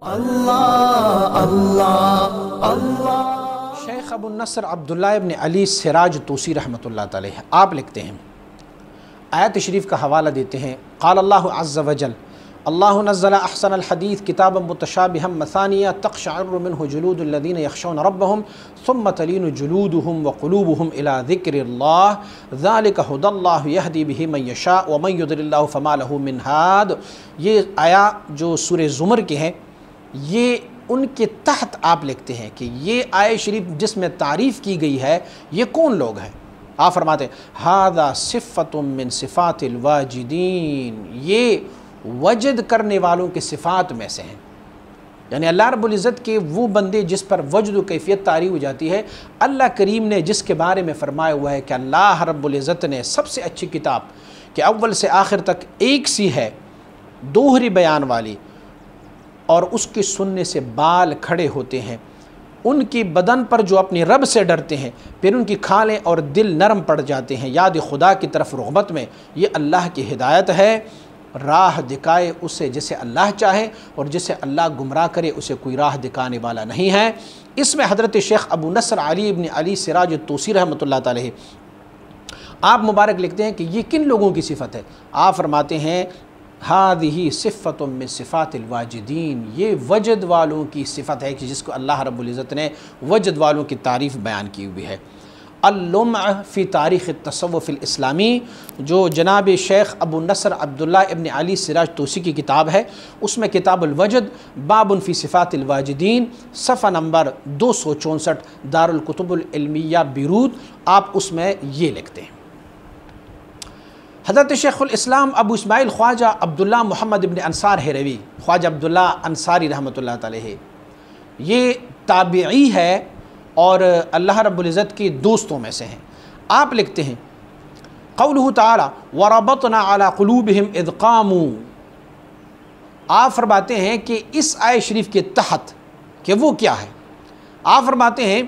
اللہ اللہ اللہ۔ شیخ ابو النصر عبداللہ ابن علی سراج توسی رحمۃ اللہ تعالیٰ آپ لکھتے ہیں، آیت شریف کا حوالہ دیتے ہیں، قال اللہ عز وجل اللہ نزل احسن الحدیث کتابا متشابہا مثانیہ تقشعر منہ جلود الذین یخشون ربہم ثم تلین جلودہم وقلوبہم الی ذکر اللہ ذالک ھدی اللہ یہدی بہ من یشاء ومن یضلل اللہ فما لہ من ہاد۔ یہ آیا جو سورہ زمر کے ہیں، یہ ان کے تحت آپ لکھتے ہیں کہ یہ آیت شریف جس میں تعریف کی گئی ہے یہ کون لوگ ہیں؟ آپ فرماتے ہیں ھذا صفۃ من صفات الواجدین، یہ وجد کرنے والوں کی صفات میں سے ہیں، یعنی اللہ رب العزت کے وہ بندے جس پر وجد و کیفیت طاری ہو جاتی ہے۔ اللہ کریم نے جس کے بارے میں فرمایا ہوا ہے کہ اللہ رب العزت نے سب سے اچھی کتاب کہ اول سے آخر تک ایک سی ہے، دوہری بیان والی، اور اس کی سننے سے بال کھڑے ہوتے ہیں، ان کی بدن پر جو اپنی رب سے ڈرتے ہیں، پھر ان کی کھالیں اور دل نرم پڑ جاتے ہیں یاد خدا کی طرف رغبت میں۔ یہ اللہ کی ہدایت ہے، راہ دکھائے اسے جسے اللہ چاہے، اور جسے اللہ گمراہ کرے اسے کوئی راہ دکھانے والا نہیں ہے۔ اس میں حضرت شیخ ابو نصر علی ابن علی سراج توسی رحمۃ اللہ تعالیٰ آپ مبارک لکھتے ہیں کہ یہ کن لوگوں کی صفت ہے؟ آپ فرماتے ہیں ہذہ صفۃ من صفات الواجدین، یہ وجد والوں کی صفت ہے کہ جس کو اللہ رب العزت نے وجد والوں کی تعریف بیان کی ہوئی ہے۔ اللمع فی تاریخ التصوف الاسلامی، جو جناب شیخ ابو نصر عبداللہ ابن علی سراج توسی کی کتاب ہے، اس میں کتاب الوجد باب فی صفات الواجدین صفحہ نمبر 264 دارالکتب العلمیہ بیروت، آپ اس میں یہ لکھتے ہیں۔ حضرت شیخ الاسلام ابو اسماعیل خواجہ عبداللہ محمد ابن انصار ہروی، خواجہ عبداللہ انصاری رحمۃ اللہ تعالیہ، یہ تابعی ہے اور اللہ رب العزت کی دوستوں میں سے ہیں۔ آپ لکھتے ہیں قولہ تعالی وَرَبَطْنَا عَلَىٰ قُلُوبِهِمْ اِذْ قَامُوا، آپ فرماتے ہیں کہ اس آیت شریف کے تحت کہ وہ کیا ہے؟ آپ فرماتے ہیں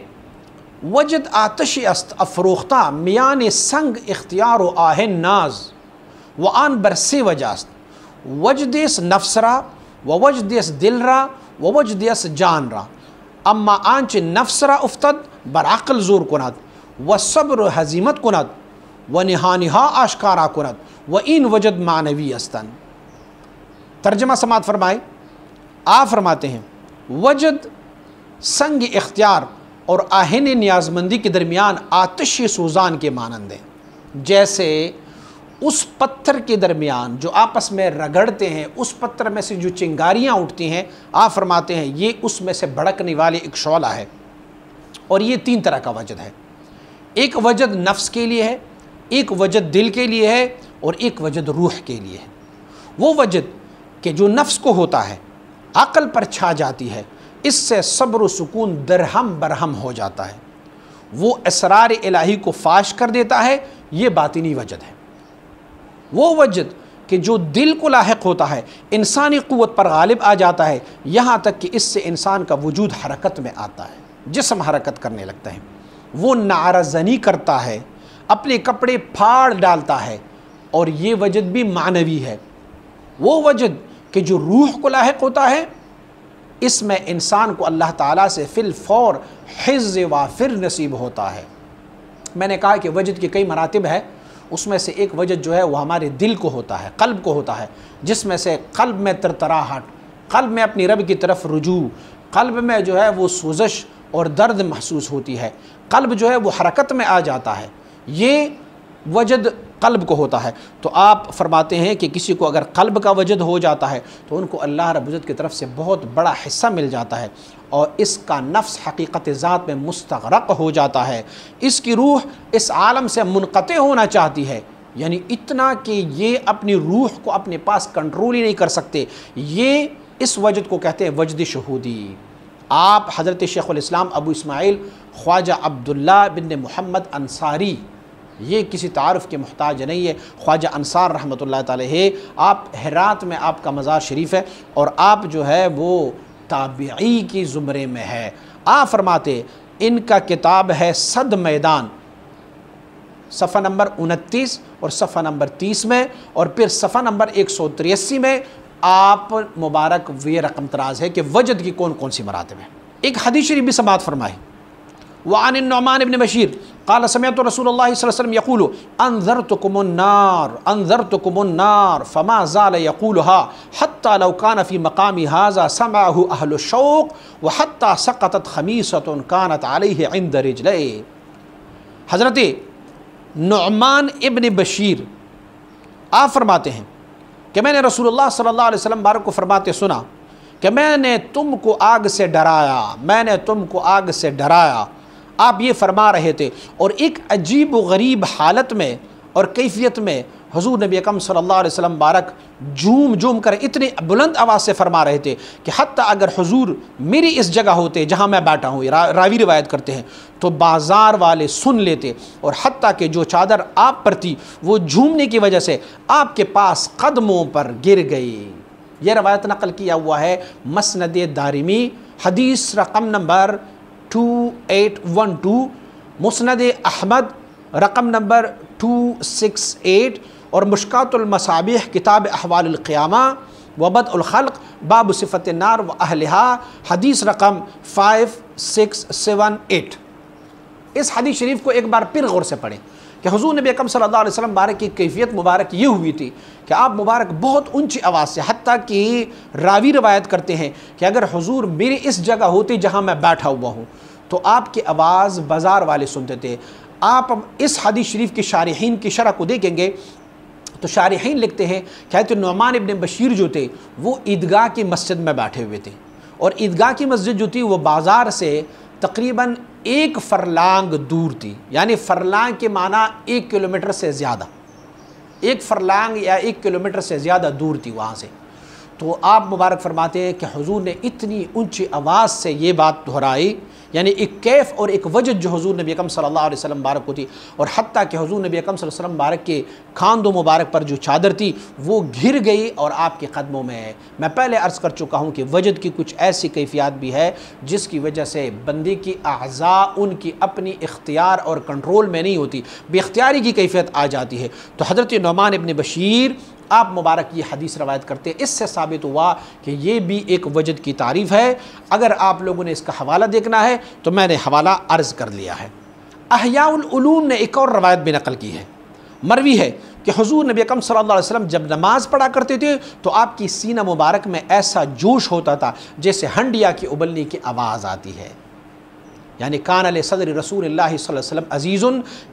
وجد آتش است افروختہ میان سنگ اختیار و آہ ناز و آن برسی وجاست وجدیس نفس را و وجدیس دل را و وجدیس جان را، اما آنچ نفس را افتد بر عقل زور کند و صبر حزیمت کند و نہانہا آشکارا کند و این وجد معنوی استن۔ ترجمہ سماعت فرمائے، آپ فرماتے ہیں وجد سنگ اختیار اور آہن نیازمندی کے درمیان آتش سوزان کے مانند ہے، جیسے اس پتھر کے درمیان جو آپس میں رگڑتے ہیں، اس پتھر میں سے جو چنگاریاں اٹھتی ہیں، آپ فرماتے ہیں یہ اس میں سے بھڑکنے والے ایک شعلہ ہے۔ اور یہ تین طرح کا وجد ہے، ایک وجد نفس کے لیے ہے، ایک وجد دل کے لیے ہے، اور ایک وجد روح کے لیے ہے۔ وہ وجد کہ جو نفس کو ہوتا ہے، عقل پر چھا جاتی ہے، اس سے صبر و سکون درہم برہم ہو جاتا ہے، وہ اسرار الہی کو فاش کر دیتا ہے، یہ باطنی وجد ہے۔ وہ وجد کہ جو دل کو لاحق ہوتا ہے، انسانی قوت پر غالب آ جاتا ہے، یہاں تک کہ اس سے انسان کا وجود حرکت میں آتا ہے، جسم حرکت کرنے لگتا ہے، وہ نعرہ زنی کرتا ہے، اپنے کپڑے پھاڑ ڈالتا ہے، اور یہ وجد بھی معنوی ہے۔ وہ وجد کہ جو روح کو لاحق ہوتا ہے، اس میں انسان کو اللہ تعالیٰ سے فی الفور حظ وافر نصیب ہوتا ہے۔ میں نے کہا کہ وجد کے کئی مراتب ہے، اس میں سے ایک وجد جو ہے وہ ہمارے دل کو ہوتا ہے، قلب کو ہوتا ہے، جس میں سے قلب میں ترتراہٹ، قلب میں اپنی رب کی طرف رجوع، قلب میں جو ہے وہ سوزش اور درد محسوس ہوتی ہے، قلب جو ہے وہ حرکت میں آ جاتا ہے، یہ وجد قلب کو ہوتا ہے۔ تو آپ فرماتے ہیں کہ کسی کو اگر قلب کا وجد ہو جاتا ہے تو ان کو اللہ رب العزت کی طرف سے بہت بڑا حصہ مل جاتا ہے، اور اس کا نفس حقیقت ذات میں مستغرق ہو جاتا ہے، اس کی روح اس عالم سے منقطع ہونا چاہتی ہے، یعنی اتنا کہ یہ اپنی روح کو اپنے پاس کنٹرول ہی نہیں کر سکتے۔ یہ اس وجد کو کہتے ہیں وجد شہودی۔ آپ حضرت شیخ الاسلام ابو اسماعیل خواجہ عبداللہ بن محمد انصاری، یہ کسی تعارف کے محتاج نہیں ہے، خواجہ انصار رحمۃ اللہ تعالیہ، آپ ہرات میں آپ کا مزار شریف ہے، اور آپ جو ہے وہ تابعی کی زمرے میں ہے۔ آپ فرماتے ان کا کتاب ہے صد میدان، صفحہ نمبر 29 اور صفحہ نمبر 30 میں، اور پھر صفحہ نمبر 183 میں آپ مبارک یہ رقم تراز ہے کہ وجد کی کون کون سی مراتب ہیں۔ ایک حدیث شریف بھی سماعت فرمائے، وعن النعمان بن بشیر قال سمعت رسول اللہ صلی اللہ علیہ وسلم یقول انذرتکم النار فما زال يقولها حتى لو كان في مقام هذا سمعه اهل الشوق وحتى سقطت خمیصة كانت عليه عند رجليه۔ حضرت نعمان ابن بشیر آپ فرماتے ہیں کہ میں نے رسول اللہ صلی اللہ علیہ وسلم بارک کو فرماتے سنا کہ میں نے تم کو آگ سے ڈرایا، میں نے تم کو آگ سے ڈرایا۔ آپ یہ فرما رہے تھے اور ایک عجیب و غریب حالت میں اور کیفیت میں حضور نبی اکرم صلی اللہ علیہ وسلم بارک جھوم کر اتنی بلند آواز سے فرما رہے تھے کہ حتیٰ اگر حضور میری اس جگہ ہوتے جہاں میں بیٹھا ہوں، راوی روایت کرتے ہیں، تو بازار والے سن لیتے، اور حتیٰ کہ جو چادر آپ پر تھی وہ جھومنے کی وجہ سے آپ کے پاس قدموں پر گر گئی۔ یہ روایت نقل کیا ہوا ہے مسند دارمی، حدیث رقم نمبر 2812، مسند احمد رقم نمبر 268، اور مشکات المصابیح کتاب احوال القیامہ وبدء الخلق باب صفت النار و اہلہا حدیث رقم 5678۔ اس حدیث شریف کو ایک بار پھر غور سے پڑھیں کہ حضور نبی اکرم صلی اللہ علیہ وسلم بارک کی کیفیت مبارک یہ ہوئی تھی کہ آپ مبارک بہت اونچی آواز سے، حتیٰ کہ راوی روایت کرتے ہیں کہ اگر حضور میری اس جگہ ہوتی جہاں میں بیٹھا ہوا ہوں تو آپ کی آواز بازار والے سنتے تھے۔ آپ اس حدیث شریف کی شارحین کی شرح کو دیکھیں گے تو شارحین لکھتے ہیں کہ حضرت نعمان ابن بشیر جو تھے وہ عیدگاہ کی مسجد میں بیٹھے ہوئے تھے، اور عیدگاہ کی مسجد جو تھی وہ بازار سے تقریباً 1 فرلانگ دور تھی، یعنی فرلانگ کے معنی 1 کلومیٹر سے زیادہ، 1 فرلانگ یا 1 کلومیٹر سے زیادہ دور تھی وہاں سے۔ تو آپ مبارک فرماتے ہیں کہ حضور نے اتنی اونچی آواز سے یہ بات دہرائی، یعنی ایک کیف اور ایک وجد جو حضور نبی اکرم صلی اللہ علیہ وسلم بارک کو تھی، اور حتیٰ کہ حضور نبی اکرم صلی اللہ علیہ وسلم بارک کے کھاندوں مبارک پر جو چادر تھی وہ گر گئی اور آپ کے قدموں میں ہے۔ میں پہلے عرض کر چکا ہوں کہ وجد کی کچھ ایسی کیفیات بھی ہے جس کی وجہ سے بندے کی اعضاء ان کی اپنی اختیار اور کنٹرول میں نہیں ہوتی، بے اختیاری کی کیفیت آ جاتی ہے۔ تو حضرت نعمان ابن بشیر آپ مبارک یہ حدیث روایت کرتے ہیں، اس سے ثابت ہوا کہ یہ بھی ایک وجد کی تعریف ہے۔ اگر آپ لوگوں نے اس کا حوالہ دیکھنا ہے تو میں نے حوالہ عرض کر لیا ہے۔ احیاء العلوم نے ایک اور روایت بھی نقل کی ہے، مروی ہے کہ حضور نبی اکرم صلی اللہ علیہ وسلم جب نماز پڑھا کرتے تھے تو آپ کی سینہ مبارک میں ایسا جوش ہوتا تھا جیسے ہنڈیا کی ابلنے کی آواز آتی ہے، یعنی کان علی صدر رسول اللہ صلی اللہ علیہ وسلم عزیز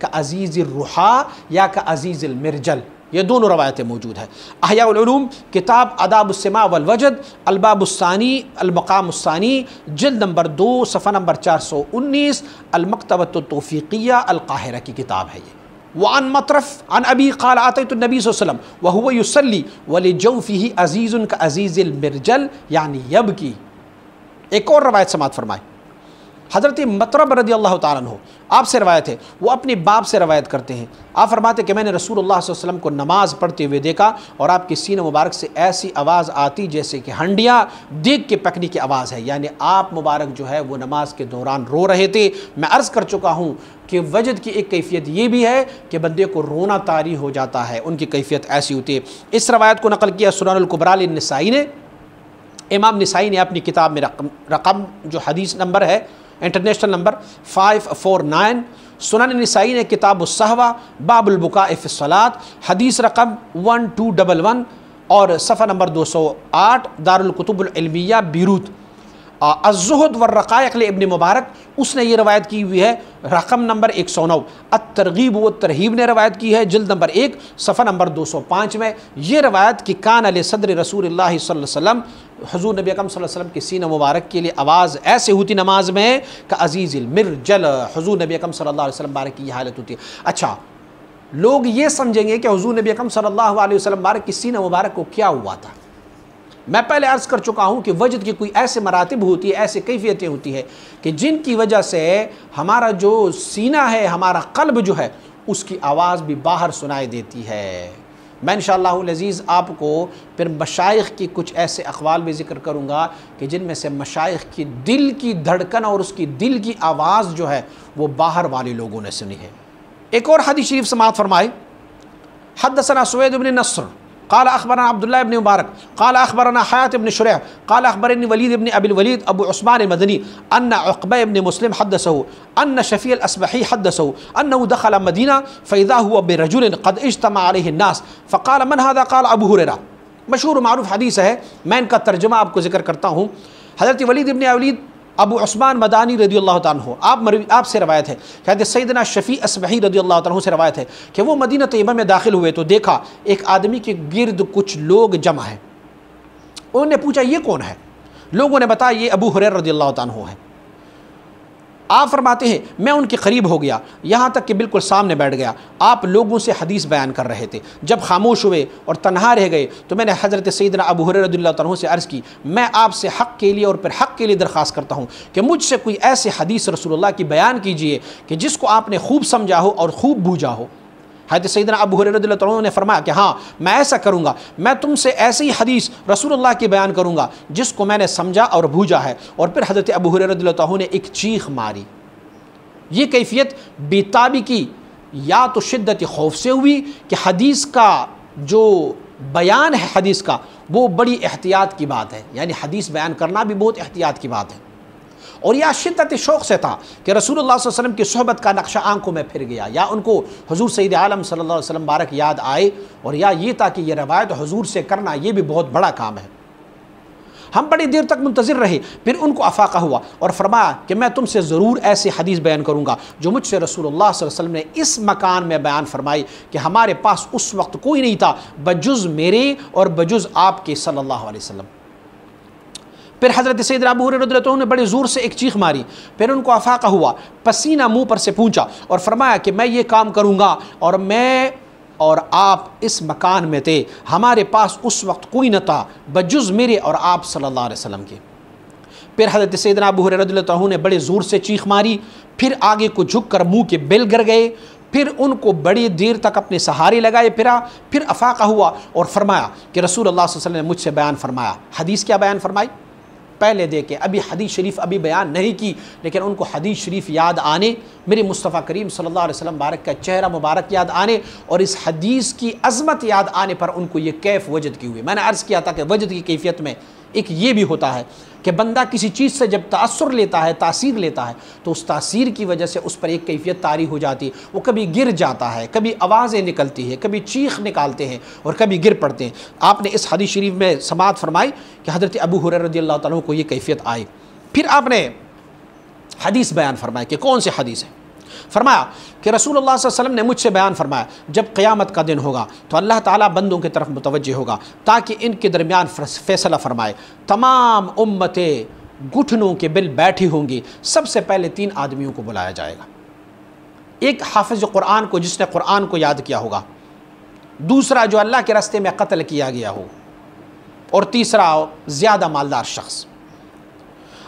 کا عزیز الرحا یا کا عزیز المرجل، یہ دونوں روایتیں موجود ہیں۔ احیاء العلوم کتاب آداب السماع والوجد الباب الثانی المقام الثانی جلد نمبر 2 صفحہ نمبر 419، المکتبۃ التوفیقیہ القاہرہ کی کتاب ہے یہ۔ وعن مطرف عن ابی قال اتیت النبی صلی اللہ علیہ وسلم وهو يصلي ولجوفه عزیز كعزیز المرجل یعنی یبکی۔ ایک اور روایت سماعت فرمائے، حضرت مطرب رضی اللہ تعالیٰ عنہ آپ سے روایت ہے، وہ اپنی باپ سے روایت کرتے ہیں، آپ فرماتے کہ میں نے رسول اللہ صلی اللہ علیہ وسلم کو نماز پڑھتے ہوئے دیکھا اور آپ کی سینہ مبارک سے ایسی آواز آتی جیسے کہ ہنڈیاں دیگ کے پکنے کی آواز ہے، یعنی آپ مبارک جو ہے وہ نماز کے دوران رو رہے تھے۔ میں عرض کر چکا ہوں کہ وجد کی ایک کیفیت یہ بھی ہے کہ بندے کو رونا طاری ہو جاتا ہے، ان کی کیفیت ایسی ہوتی ہے۔ اس روایت کو نقل کیا سنن الکبریٰ للنسائی نے، امام نسائی نے اپنی کتاب میں رقم جو حدیث نمبر ہے انٹرنیشنل نمبر 549، سنن نسائی نے کتاب الصحوہ باب البکاء فی الصلاۃ حدیث رقم 1211 اور صفحہ نمبر 208 دار الکتب العلمیہ بیروت۔ الزہد والرقائق لابن مبارک اس نے یہ روایت کی ہوئی ہے رقم نمبر 109۔ الترغیب والترہیب نے روایت کی ہے جلد نمبر 1 صفحہ نمبر 205 میں۔ یہ روایت کہ کان علی صدر رسول اللہ صلی اللہ علیہ وسلم، حضور نبی اکرم صلی اللہ علیہ وسلم کی سینہ مبارک کے لیے آواز ایسے ہوتی نماز میں کہ عزیز المرجل، حضور نبی اکرم صلی اللہ علیہ وسلم بارک کی یہ حالت ہوتی ہے۔ اچھا، لوگ یہ سمجھیں گے کہ حضور نبی اکرم صلی اللہ علیہ وسلم بارک کی سینہ مبارک کو کیا ہوا تھا۔ میں پہلے عرض کر چکا ہوں کہ وجد کی کوئی ایسے مراتب ہوتی ہے، ایسے کیفیتیں ہوتی ہے کہ جن کی وجہ سے ہمارا جو سینہ ہے، ہمارا قلب جو ہے، اس کی آواز بھی باہر سنائی دیتی ہے۔ میں انشاءاللہ العزیز آپ کو پھر مشائخ کی کچھ ایسے اقوال بھی ذکر کروں گا کہ جن میں سے مشائخ کی دل کی دھڑکن اور اس کی دل کی آواز جو ہے وہ باہر والے لوگوں نے سنی ہے۔ ایک اور حدیث شریف سماعت فرمائے، حدثنا سوید بن نصر قال اخبرنا عبداللہ ابن مبارک قال اخبرنا حیات ابن شریح قال اخبرنی ولید ابن ابی الولید ابو عثمان المدنی ان عقبہ ابن مسلم حدثه ان شفیع الاصبحی حدثه انه دخل مدینہ فاذا هو برجل قد اجتمع علیہ الناس فقال من هذا قال ابو ہریرہ۔ مشہور و معروف حدیث ہے، میں ان کا ترجمہ آپ کو ذکر کرتا ہوں۔ حضرت ولید ابن ولید ابو عثمان مدانی رضی اللہ تعالیٰ عنہ آپ سے روایت ہے کہ حضرت سیدنا شفیع اصبحی رضی اللہ تعالیٰ عنہ سے روایت ہے کہ وہ مدینہ طیبہ میں داخل ہوئے تو دیکھا ایک آدمی کے گرد کچھ لوگ جمع ہیں۔ انہوں نے پوچھا یہ کون ہے؟ لوگوں نے بتایا یہ ابو ہریرہ رضی اللہ تعالیٰ عنہ ہے۔ آپ فرماتے ہیں میں ان کے قریب ہو گیا یہاں تک کہ بالکل سامنے بیٹھ گیا، آپ لوگوں سے حدیث بیان کر رہے تھے۔ جب خاموش ہوئے اور تنہا رہ گئے تو میں نے حضرت سیدنا ابو ہریرہ رضی اللہ تعالیٰ عنہ سے عرض کی میں آپ سے حق کے لیے اور پھر حق کے لیے درخواست کرتا ہوں کہ مجھ سے کوئی ایسی حدیث رسول اللہ کی بیان کیجئے کہ جس کو آپ نے خوب سمجھا ہو اور خوب بوجھا ہو۔ حضرت سیدنا ابو ہریرہ رضی اللہ تعالیٰ عنہ نے فرمایا کہ ہاں میں ایسا کروں گا، میں تم سے ایسی ہی حدیث رسول اللہ کی بیان کروں گا جس کو میں نے سمجھا اور بوجھا ہے۔ اور پھر حضرت ابو ہریرہ رضی اللہ تعالیٰ عنہ نے ایک چیخ ماری۔ یہ کیفیت بیتابی کی یا تو شدت خوف سے ہوئی کہ حدیث کا جو بیان ہے حدیث کا وہ بڑی احتیاط کی بات ہے، یعنی حدیث بیان کرنا بھی بہت احتیاط کی بات ہے، اور یا شدت شوق سے تھا کہ رسول اللہ صلی اللہ علیہ وسلم کی صحبت کا نقشہ آنکھوں میں پھر گیا، یا ان کو حضور سید عالم صلی اللہ علیہ وسلم بارک یاد آئے، اور یا یہ تھا کہ یہ روایت حضور سے کرنا یہ بھی بہت بڑا کام ہے۔ ہم بڑی دیر تک منتظر رہے، پھر ان کو افاقہ ہوا اور فرمایا کہ میں تم سے ضرور ایسی حدیث بیان کروں گا جو مجھ سے رسول اللہ صلی اللہ علیہ وسلم نے اس مکان میں بیان فرمائی کہ ہمارے پاس اس وقت کوئی نہیں تھا بجز میرے اور بجز آپ کے صلی اللہ علیہ وسلم۔ پھر حضرت سیدنا ابو ہریرہ رضی اللہ عنہ نے بڑے زور سے ایک چیخ ماری، پھر ان کو افاقہ ہوا، پسینہ منہ پر سے پونچھا اور فرمایا کہ میں یہ کام کروں گا اور میں اور آپ اس مکان میں تھے، ہمارے پاس اس وقت کوئی نہ تھا بجز میرے اور آپ صلی اللہ علیہ وسلم کے۔ پھر حضرت سیدنا ابو ہریرہ رضی اللہ عنہ نے بڑے زور سے چیخ ماری، پھر آگے کو جھک کر منہ کے بل گر گئے، پھر ان کو بڑی دیر تک اپنے سہارے لگائے پھرا، پھر افاقہ ہوا اور فرمایا کہ رسول اللہ صلی اللہ علیہ وسلم نے مجھ سے بیان فرمایا۔ حدیث کیا بیان فرمائی؟ پہلے دیکھیں، ابھی حدیث شریف ابھی بیان نہیں کی، لیکن ان کو حدیث شریف یاد آنے، میرے مصطفیٰ کریم صلی اللہ علیہ وسلم بارک کا چہرہ مبارک یاد آنے اور اس حدیث کی عظمت یاد آنے پر ان کو یہ کیف وجد کی ہوئی۔ میں نے عرض کیا تھا کہ وجد کی کیفیت میں ایک یہ بھی ہوتا ہے کہ بندہ کسی چیز سے جب تأثر لیتا ہے، تاثیر لیتا ہے، تو اس تاثیر کی وجہ سے اس پر ایک کیفیت طاری ہو جاتی ہے، وہ کبھی گر جاتا ہے، کبھی آوازیں نکلتی ہے، کبھی چیخ نکالتے ہیں اور کبھی گر پڑتے ہیں۔ آپ نے اس حدیث شریف میں سماعت فرمائی کہ حضرت ابو ہریرہ رضی اللہ تعالیٰ عنہ کو یہ کیفیت آئی۔ پھر آپ نے حدیث بیان فرمائی کہ کون سی حدیث ہے؟ فرمایا کہ رسول اللہ صلی اللہ علیہ وسلم نے مجھ سے بیان فرمایا جب قیامت کا دن ہوگا تو اللہ تعالیٰ بندوں کی طرف متوجہ ہوگا تاکہ ان کے درمیان فیصلہ فرمائے، تمام امتیں گھٹنوں کے بل بیٹھی ہوں گی، سب سے پہلے 3 آدمیوں کو بلایا جائے گا، ایک حافظ قرآن کو جس نے قرآن کو یاد کیا ہوگا، دوسرا جو اللہ کے راستے میں قتل کیا گیا ہو، اور تیسرا زیادہ مالدار شخص۔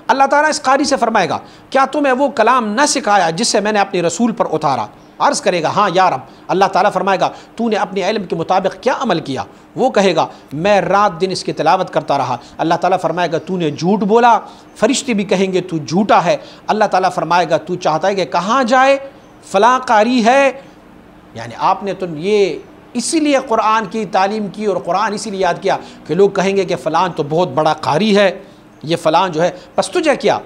اللہ تعالیٰ اس قاری سے فرمائے گا کیا تمہیں وہ کلام نہ سکھایا جس سے میں نے اپنے رسول پر اتارا؟ عرض کرے گا ہاں یا رب۔ اللہ تعالیٰ فرمائے گا تو نے اپنے علم کے مطابق کیا عمل کیا؟ وہ کہے گا میں رات دن اس کی تلاوت کرتا رہا۔ اللہ تعالیٰ فرمائے گا تو نے جھوٹ بولا، فرشتے بھی کہیں گے تو جھوٹا ہے۔ اللہ تعالیٰ فرمائے گا تو چاہتا ہے کہ کہاں جائے؟ فلاں قاری ہے، یعنی آپ نے تو یہ اسی لیے قرآن کی تعلیم کی اور قرآن اسی لیے یاد کیا کہ لوگ کہیں گے کہ فلاں تو بہت بڑا قاری ہے، یہ فلاں جو ہے، پس تجھے کیا؟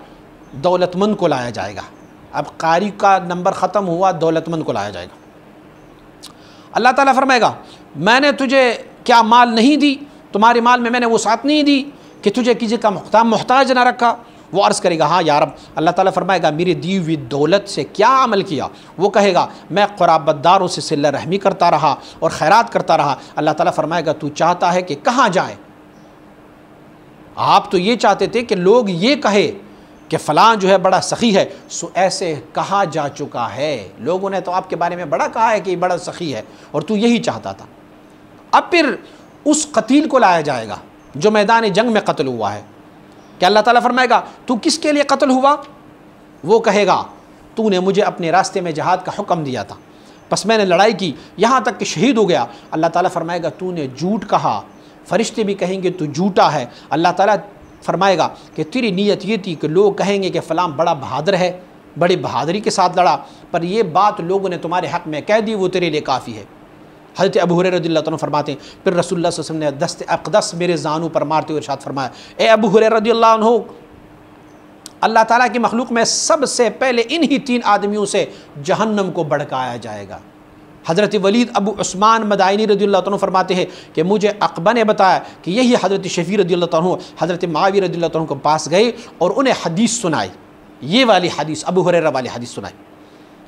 دولت مند کو لایا جائے گا۔ اب قاری کا نمبر ختم ہوا، دولت مند کو لایا جائے گا۔ اللہ تعالیٰ فرمائے گا میں نے تجھے کیا مال نہیں دی؟ تمہارے مال میں نے وسعت نہیں دی کہ تجھے کسی کا محتاج نہ رکھا؟ وہ عرض کرے گا ہاں یا رب۔ اللہ تعالیٰ فرمائے گا میری دی ہوئی دولت سے کیا عمل کیا؟ وہ کہے گا میں قرابت داروں سے صلہ رحمی کرتا رہا اور خیرات کرتا رہا۔ اللہ تعالیٰ فرمائے گا تو چاہتا ہے کہ کہاں جائے؟ آپ تو یہ چاہتے تھے کہ لوگ یہ کہے کہ فلاں جو ہے بڑا سخی ہے، سو ایسے کہا جا چکا ہے، لوگوں نے تو آپ کے بارے میں بڑا کہا ہے کہ یہ بڑا سخی ہے، اور تو یہی چاہتا تھا۔ اب پھر اس قتیل کو لایا جائے گا جو میدان جنگ میں قتل ہوا ہے، کہ اللہ تعالیٰ فرمائے گا تو کس کے لیے قتل ہوا؟ وہ کہے گا تو نے مجھے اپنے راستے میں جہاد کا حکم دیا تھا، بس میں نے لڑائی کی یہاں تک کہ شہید ہو گیا۔ اللہ تعالیٰ فرمائے گا تو نے جھوٹ کہا، فرشتے بھی کہیں گے تو جھوٹا ہے۔ اللہ تعالیٰ فرمائے گا کہ تیری نیت یہ تھی کہ لوگ کہیں گے کہ فلاں بڑا بہادر ہے، بڑی بہادری کے ساتھ لڑا، پر یہ بات لوگوں نے تمہارے حق میں کہہ دی، وہ تیرے لیے کافی ہے۔ حضرت ابو ہریرہ رضی اللہ عنہ فرماتے ہیں پھر رسول اللہ صلی اللہ علیہ وسلم نے دست اقدس میرے زانوں پر مارتے ہوئے ارشاد فرمایا، اے ابو ہریرہ رضی اللہ عنہ، اللہ تعالیٰ کی مخلوق میں سب سے پہلے انہی 3 آدمیوں سے جہنم کو بھڑکایا جائے گا۔ حضرت ولید ابو عثمان مدائنی رضی اللہ عنہ فرماتے ہیں کہ مجھے عقبہ نے بتایا کہ یہی حضرت شفیع رضی اللہ عنہ حضرت معاویہ رضی اللہ عنہ کے پاس گئے اور انہیں حدیث سنائی، یہ والی حدیث، ابو ہریرہ والی حدیث سنائی۔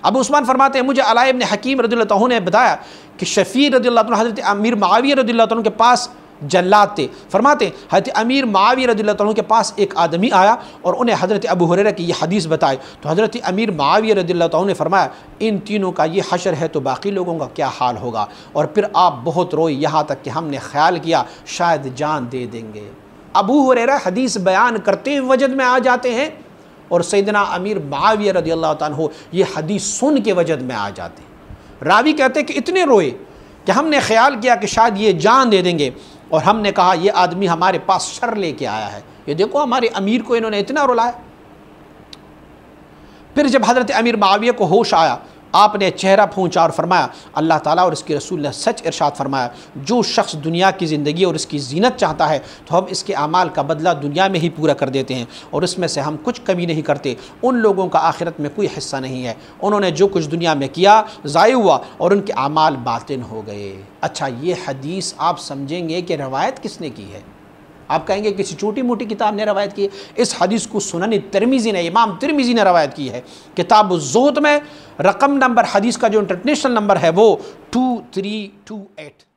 ابو عثمان فرماتے ہیں مجھے علاء ابن حکیم رضی اللہ عنہ نے بتایا کہ شفیع رضی اللہ عنہ حضرت امیر معاویہ رضی اللہ عنہ کے پاس جلاد تھے۔ فرماتے ہیں حضرت امیر معاویہ رضی اللہ عنہ کے پاس ایک آدمی آیا اور انہیں حضرت ابو ہریرہ کی یہ حدیث بتائی، تو حضرت امیر معاویہ رضی اللہ عنہ نے فرمایا ان تینوں کا یہ حشر ہے تو باقی لوگوں کا کیا حال ہوگا، اور پھر آپ بہت روئے، یہاں تک کہ ہم نے خیال کیا شاید جان دے دیں گے۔ ابو ہریرہ حدیث بیان کرتے ہوئے وجد میں آ جاتے ہیں اور سیدنا امیر معاویہ رضی اللہ عنہ یہ حدیث سن کے وجد میں آ جاتے ہیں۔ راوی کہتے ہیں کہ اتنے روئے کہ ہم نے خیال کیا کہ شاید یہ جان دے دیں گے، اور ہم نے کہا یہ آدمی ہمارے پاس شر لے کے آیا ہے، یہ دیکھو ہمارے امیر کو انہوں نے اتنا رلایا۔ پھر جب حضرت امیر معاویہ کو ہوش آیا، آپ نے چہرہ پھونچا اور فرمایا اللہ تعالیٰ اور اس کے رسول نے سچ ارشاد فرمایا، جو شخص دنیا کی زندگی اور اس کی زینت چاہتا ہے تو ہم اس کے اعمال کا بدلہ دنیا میں ہی پورا کر دیتے ہیں، اور اس میں سے ہم کچھ کمی نہیں کرتے۔ ان لوگوں کا آخرت میں کوئی حصہ نہیں ہے، انہوں نے جو کچھ دنیا میں کیا ضائع ہوا اور ان کے اعمال باطن ہو گئے۔ اچھا، یہ حدیث آپ سمجھیں گے کہ روایت کس نے کی ہے؟ آپ کہیں گے کسی چھوٹی موٹی کتاب نے روایت کی ہے؟ اس حدیث کو سنن ترمذی نے، امام ترمذی نے روایت کی ہے۔ کتاب الزہد میں رقم نمبر حدیث کا جو انٹرنیشنل نمبر ہے وہ 2328۔